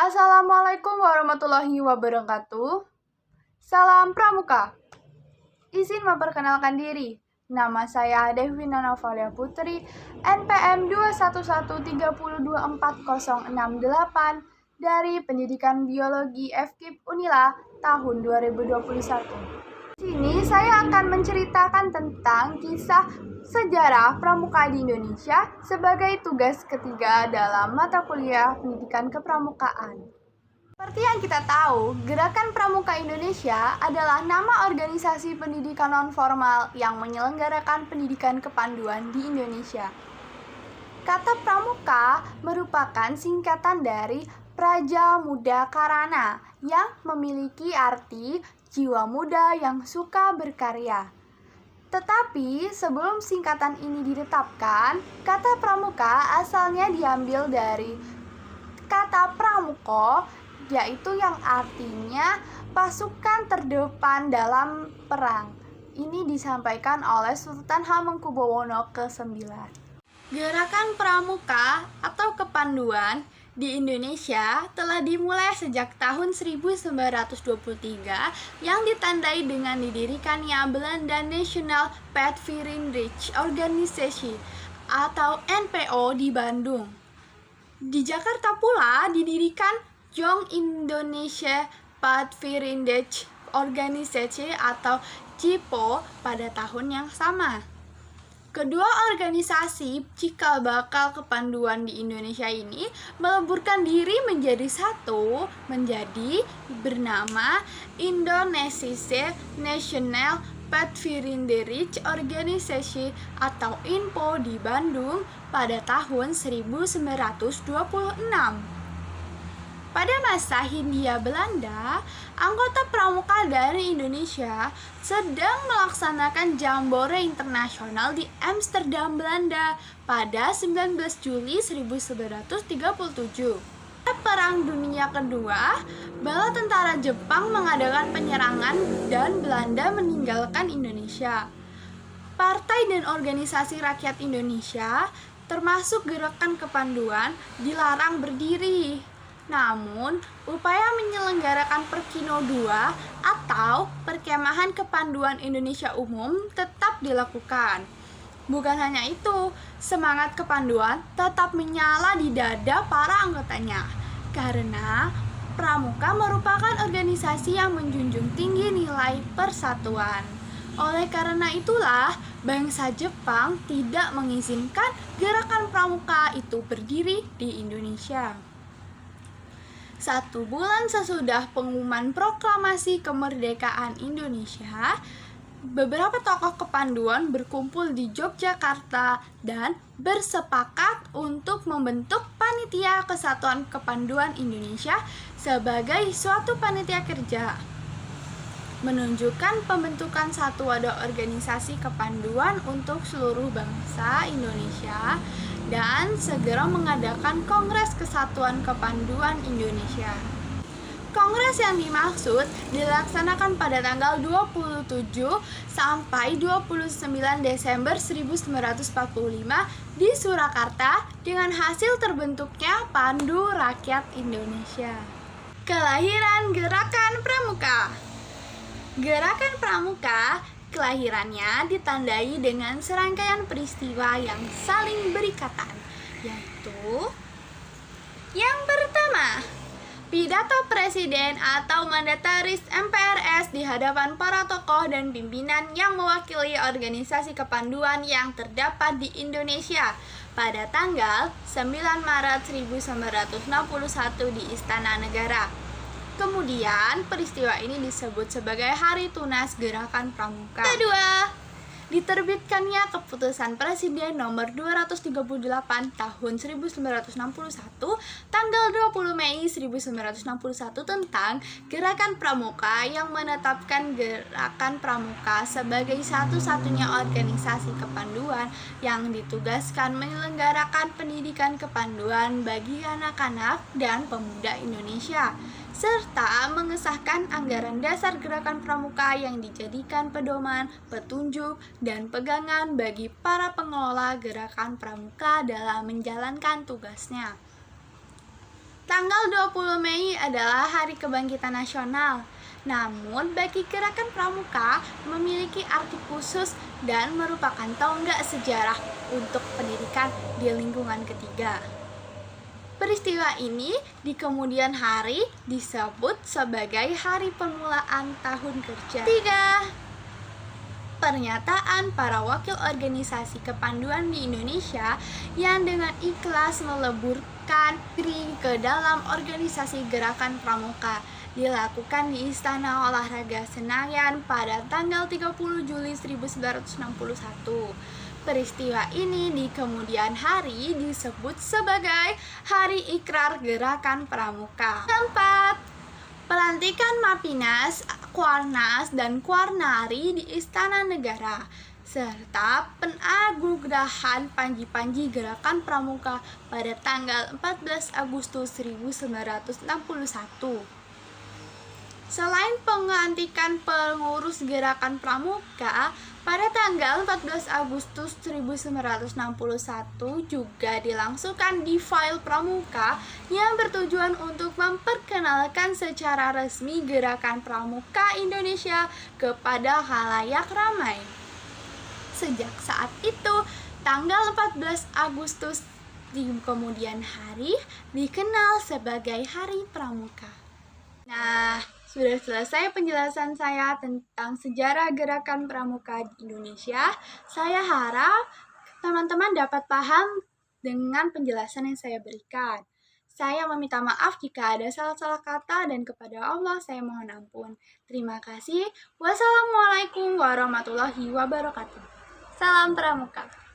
Assalamualaikum warahmatullahi wabarakatuh. Salam Pramuka. Izin memperkenalkan diri. Nama saya Devina Novalia Putri, NPM 211324068 dari Pendidikan Biologi FKIP Unila tahun 2021. Di sini saya akan menceritakan tentang kisah sejarah pramuka di Indonesia sebagai tugas ketiga dalam mata kuliah Pendidikan Kepramukaan. Seperti yang kita tahu, Gerakan Pramuka Indonesia adalah nama organisasi pendidikan non-formal yang menyelenggarakan pendidikan kepanduan di Indonesia. Kata pramuka merupakan singkatan dari Praja Muda Karana yang memiliki arti jiwa muda yang suka berkarya. Tetapi sebelum singkatan ini ditetapkan, kata pramuka asalnya diambil dari kata pramuko, yaitu yang artinya pasukan terdepan dalam perang. Ini disampaikan oleh Sultan Hamengkubuwono ke-9. Gerakan pramuka atau kepanduan di Indonesia telah dimulai sejak tahun 1923 yang ditandai dengan didirikannya Belanda National Patriotic Organization atau NPO di Bandung. Di Jakarta pula didirikan Young Indonesia Patriotic Organization atau JIPO pada tahun yang sama. Kedua organisasi cikal bakal kepanduan di Indonesia ini meleburkan diri menjadi satu, menjadi bernama Indonesia National Patriotic Organization atau INPO di Bandung pada tahun 1926. Pada masa Hindia Belanda, anggota pramuka dari Indonesia sedang melaksanakan Jambore Internasional di Amsterdam, Belanda pada 19 Juli 1937. Pada Perang Dunia Kedua, bala tentara Jepang mengadakan penyerangan dan Belanda meninggalkan Indonesia. Partai dan organisasi rakyat Indonesia, termasuk gerakan kepanduan, dilarang berdiri. Namun, upaya menyelenggarakan Perkino II atau Perkemahan Kepanduan Indonesia Umum tetap dilakukan. Bukan hanya itu, semangat kepanduan tetap menyala di dada para anggotanya, karena pramuka merupakan organisasi yang menjunjung tinggi nilai persatuan. Oleh karena itulah, bangsa Jepang tidak mengizinkan gerakan pramuka itu berdiri di Indonesia. 1 bulan sesudah pengumuman proklamasi kemerdekaan Indonesia, beberapa tokoh kepanduan berkumpul di Yogyakarta dan bersepakat untuk membentuk Panitia Kesatuan Kepanduan Indonesia sebagai suatu panitia kerja, menunjukkan pembentukan satu wadah organisasi kepanduan untuk seluruh bangsa Indonesia dan segera mengadakan Kongres Kesatuan Kepanduan Indonesia. Kongres yang dimaksud dilaksanakan pada tanggal 27 sampai 29 Desember 1945 di Surakarta dengan hasil terbentuknya Pandu Rakyat Indonesia. Kelahiran Gerakan Pramuka. Gerakan Pramuka kelahirannya ditandai dengan serangkaian peristiwa yang saling berikatan, yaitu yang pertama, pidato presiden atau mandataris MPRS di hadapan para tokoh dan pimpinan yang mewakili organisasi kepanduan yang terdapat di Indonesia pada tanggal 9 Maret 1961 di Istana Negara. Kemudian, peristiwa ini disebut sebagai Hari Tunas Gerakan Pramuka. Kedua, diterbitkannya Keputusan Presiden nomor 238 tahun 1961 tanggal 20 Mei 1961 tentang Gerakan Pramuka yang menetapkan Gerakan Pramuka sebagai satu-satunya organisasi kepanduan yang ditugaskan menyelenggarakan pendidikan kepanduan bagi anak-anak dan pemuda Indonesia, serta mengesahkan anggaran dasar Gerakan Pramuka yang dijadikan pedoman, petunjuk, dan pegangan bagi para pengelola Gerakan Pramuka dalam menjalankan tugasnya. Tanggal 20 Mei adalah Hari Kebangkitan Nasional. Namun, bagi Gerakan Pramuka memiliki arti khusus dan merupakan tonggak sejarah untuk pendidikan di lingkungan ketiga. Peristiwa ini di kemudian hari disebut sebagai Hari Permulaan Tahun Kerja. 3. Pernyataan para wakil organisasi kepanduan di Indonesia yang dengan ikhlas meleburkan diri ke dalam organisasi Gerakan Pramuka dilakukan di Istana Olahraga Senayan pada tanggal 30 Juli 1961. Peristiwa ini di kemudian hari disebut sebagai Hari Ikrar Gerakan Pramuka. 4. Pelantikan Mapinas, Kuarnas, dan Kuarnari di Istana Negara, serta penanugerahan Panji-Panji Gerakan Pramuka pada tanggal 14 Agustus 1961. Selain pelantikan pengurus Gerakan Pramuka, pada tanggal 14 Agustus 1961 juga dilangsungkan Defile Pramuka yang bertujuan untuk memperkenalkan secara resmi Gerakan Pramuka Indonesia kepada khalayak ramai. Sejak saat itu, tanggal 14 Agustus di kemudian hari dikenal sebagai Hari Pramuka. Nah, sudah selesai penjelasan saya tentang sejarah Gerakan Pramuka di Indonesia. Saya harap teman-teman dapat paham dengan penjelasan yang saya berikan. Saya meminta maaf jika ada salah-salah kata dan kepada Allah saya mohon ampun. Terima kasih. Wassalamualaikum warahmatullahi wabarakatuh. Salam Pramuka.